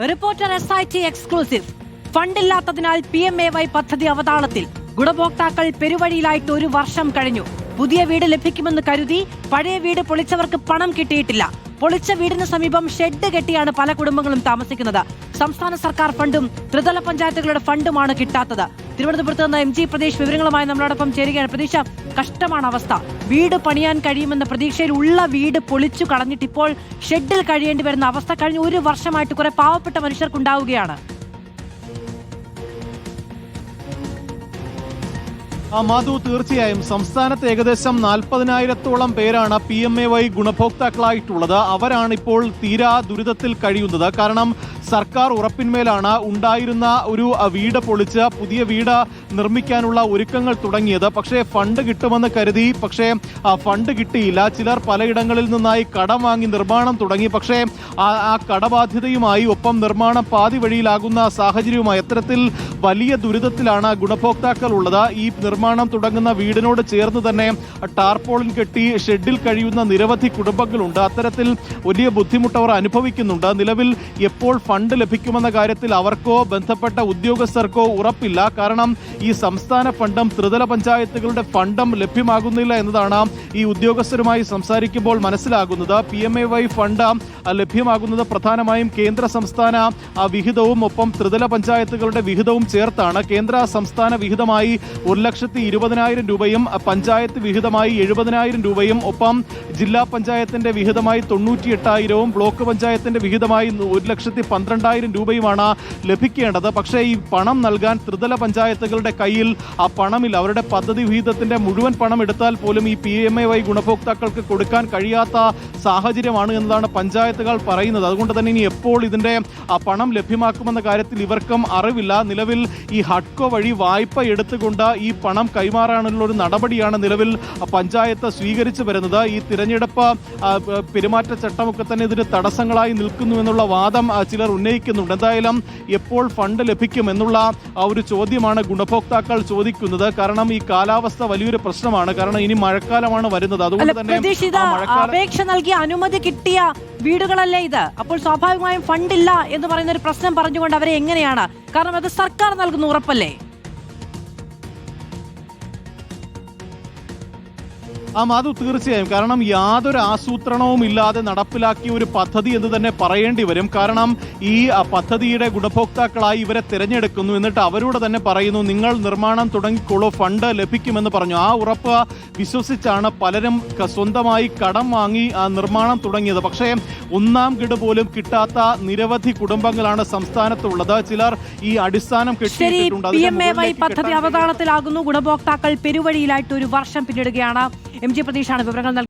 Reporter SIT exclusive. ഫണ്ടില്ലാത്തതിനാൽ PMAY പദ്ധതി അവതാളത്തിൽ. ഗുണഭോക്താക്കൾ പെരുവഴിയിലായിട്ട് 1 വർഷം കഴിഞ്ഞു. പുതിയ വീട് ലഭിക്കുമെന്ന് കരുതി പഴയ വീട് പൊളിച്ചവർക്ക് പണം കിട്ടിയിട്ടില്ല. പൊളിച്ച വീടിന് സമീപം ഷെഡ് കെട്ടിയാണ് പല കുടുംബങ്ങളും താമസിക്കുന്നത്. സംസ്ഥാന സർക്കാർ ഫണ്ടും ത്രിതല പഞ്ചായത്തുകളുടെ ഫണ്ടുമാണ് കിട്ടാത്തത്. തിരുവനന്തപുരത്ത് നിന്ന് MG പ്രതീഷ് വിവരങ്ങളുമായി നമ്മളോടൊപ്പം ചേരുകയാണ്. പ്രതീക്ഷ, കഷ്ടമാണ് അവസ്ഥ. വീട് പണിയാൻ കഴിയുമെന്ന പ്രതീക്ഷയിൽ ഉള്ള വീട് പൊളിച്ചു കളഞ്ഞിട്ട് ഇപ്പോൾ ഷെഡിൽ കഴിയേണ്ടി വരുന്ന അവസ്ഥ കഴിഞ്ഞ 1 വർഷമായിട്ട് കുറെ പാവപ്പെട്ട മനുഷ്യർക്കുണ്ടാവുകയാണ്. മാധു, തീർച്ചയായും സംസ്ഥാനത്ത് ഏകദേശം 40,000-ഓളം പേരാണ് PMAY ഗുണഭോക്താക്കളായിട്ടുള്ളത്. അവരാണ് ഇപ്പോൾ തീരാ ദുരിതത്തിൽ കഴിയുന്നത്. കാരണം സർക്കാർ ഉറപ്പിന്മേലാണ് ഉണ്ടായിരുന്ന ഒരു വീട് പൊളിച്ച് പുതിയ വീട് നിർമ്മിക്കാനുള്ള ഒരുക്കങ്ങൾ തുടങ്ങിയത്. പക്ഷേ ഫണ്ട് കിട്ടുമെന്ന് കരുതി, പക്ഷേ ഫണ്ട് കിട്ടിയില്ല. ചിലർ പലയിടങ്ങളിൽ നിന്നായി കടം വാങ്ങി നിർമ്മാണം തുടങ്ങി. പക്ഷേ ആ കടബാധ്യതയുമായി ഒപ്പം നിർമ്മാണം പാതി വഴിയിലാകുന്ന സാഹചര്യവുമായി അത്തരത്തിൽ വലിയ ദുരിതത്തിലാണ് ഗുണഭോക്താക്കൾ ഉള്ളത്. ഈ നിർമ്മാണം തുടങ്ങുന്ന വീടിനോട് ചേർന്ന് തന്നെ ടാർപോളിൻ കെട്ടി ഷെഡിൽ കഴിയുന്ന നിരവധി കുടുംബങ്ങളുണ്ട്. അത്തരത്തിൽ വലിയ ബുദ്ധിമുട്ട് അവർ അനുഭവിക്കുന്നുണ്ട്. നിലവിൽ എപ്പോൾ ഫണ്ട് ലഭിക്കുമെന്ന കാര്യത്തിൽ അവർക്കോ ബന്ധപ്പെട്ട ഉദ്യോഗസ്ഥർക്കോ ഉറപ്പില്ല. കാരണം ഈ സംസ്ഥാന ഫണ്ടും ത്രിതല പഞ്ചായത്തുകളുടെ ഫണ്ടും ലഭ്യമാകുന്നില്ല എന്നതാണ് ഈ ഉദ്യോഗസ്ഥരുമായി സംസാരിക്കുമ്പോൾ മനസ്സിലാകുന്നത്. PMAY ഫണ്ട് ലഭ്യമാകുന്നത് പ്രധാനമായും കേന്ദ്ര സംസ്ഥാന വിഹിതവും ഒപ്പം ത്രിതല പഞ്ചായത്തുകളുടെ വിഹിതവും ചേർത്താണ്. കേന്ദ്ര സംസ്ഥാന വിഹിതമായി 1,20,000 രൂപയും പഞ്ചായത്ത് വിഹിതമായി 70,000 രൂപയും ഒപ്പം ജില്ലാ പഞ്ചായത്തിന്റെ വിഹിതമായി 98,000-ഉം ബ്ലോക്ക് പഞ്ചായത്തിന്റെ വിഹിതമായി 1,12,000 രൂപയുമാണ് ലഭിക്കേണ്ടത്. പക്ഷേ ഈ പണം നൽകാൻ ത്രിതല പഞ്ചായത്തുകളുടെ കയ്യിൽ ആ പണമില്ല. അവരുടെ പദ്ധതി വിഹിതത്തിന്റെ മുഴുവൻ പണം എടുത്താൽ പോലും ഈ PMAY ഗുണഭോക്താക്കൾക്ക് കൊടുക്കാൻ കഴിയാത്ത സാഹചര്യമാണ് എന്നതാണ് പഞ്ചായത്തുകൾ പറയുന്നത്. അതുകൊണ്ട് തന്നെ ഇനി എപ്പോൾ ഇതിന്റെ പണം ലഭ്യമാക്കുമെന്ന കാര്യത്തിൽ ഇവർക്കും അറിവില്ല. നിലവിൽ ഈ ഹഡ്കോ വഴി വായ്പ എടുത്തുകൊണ്ട് ഈ പണം കൈമാറാനുള്ള ഒരു നടപടിയാണ് നിലവിൽ പഞ്ചായത്ത് സ്വീകരിച്ചു വരുന്നത്. ഈ തിരഞ്ഞെടുപ്പ് പെരുമാറ്റച്ചട്ടമൊക്കെ തന്നെ ഇതിന് തടസ്സങ്ങളായി നിൽക്കുന്നു എന്നുള്ള വാദം ചിലർ ഉന്നയിക്കുന്നുണ്ട്. എന്തായാലും എപ്പോൾ ഫണ്ട് ലഭിക്കും എന്നുള്ള ഒരു ചോദ്യമാണ് ഗുണഭോക്താക്കൾ ചോദിക്കുന്നത്. കാരണം ഈ കാലാവസ്ഥ വലിയൊരു പ്രശ്നമാണ്. കാരണം ഇനി മഴക്കാലമാണ് വരുന്നത്. അതുകൊണ്ട് തന്നെ അപേക്ഷ നൽകി അനുമതി കിട്ടിയ വീടുകളല്ലേ ഇത്? അപ്പോൾ സ്വാഭാവികമായും ഫണ്ടില്ല എന്ന് പറയുന്ന ഒരു പ്രശ്നം പറഞ്ഞുകൊണ്ട് അവരെ എങ്ങനെയാണ്? കാരണം അത് സർക്കാർ നൽകുന്ന ഉറപ്പല്ലേ? മാധു, തീർച്ചയായും. കാരണം യാതൊരു ആസൂത്രണവും ഇല്ലാതെ നടപ്പിലാക്കിയ ഒരു പദ്ധതി എന്ന് തന്നെ പറയേണ്ടി വരും. കാരണം ഈ പദ്ധതിയുടെ ഗുണഭോക്താക്കളായി ഇവരെ തിരഞ്ഞെടുക്കുന്നു. എന്നിട്ട് അവരോട് തന്നെ പറയുന്നു, നിങ്ങൾ നിർമ്മാണം തുടങ്ങിക്കോളൂ, ഫണ്ട് ലഭിക്കുമെന്ന് പറഞ്ഞു. ആ ഉറപ്പ് വിശ്വസിച്ചാണ് പലരും സ്വന്തമായി കടം വാങ്ങി നിർമ്മാണം തുടങ്ങിയത്. പക്ഷേ 1-ാം ഗഡു പോലും കിട്ടാത്ത നിരവധി കുടുംബങ്ങളാണ് സംസ്ഥാനത്തുള്ളത്. ചിലർ ഈ അടിസ്ഥാനം കെട്ടിയിട്ടുണ്ട്. PMAY പദ്ധതി അവതാളത്തിലാകുന്നു. ഗുണഭോക്താക്കൾ പെരുവഴിയിലായിട്ട് 1 വർഷം പിന്നിടുകയാണ്. MG പ്രതീഷാണ് വിവരങ്ങൾ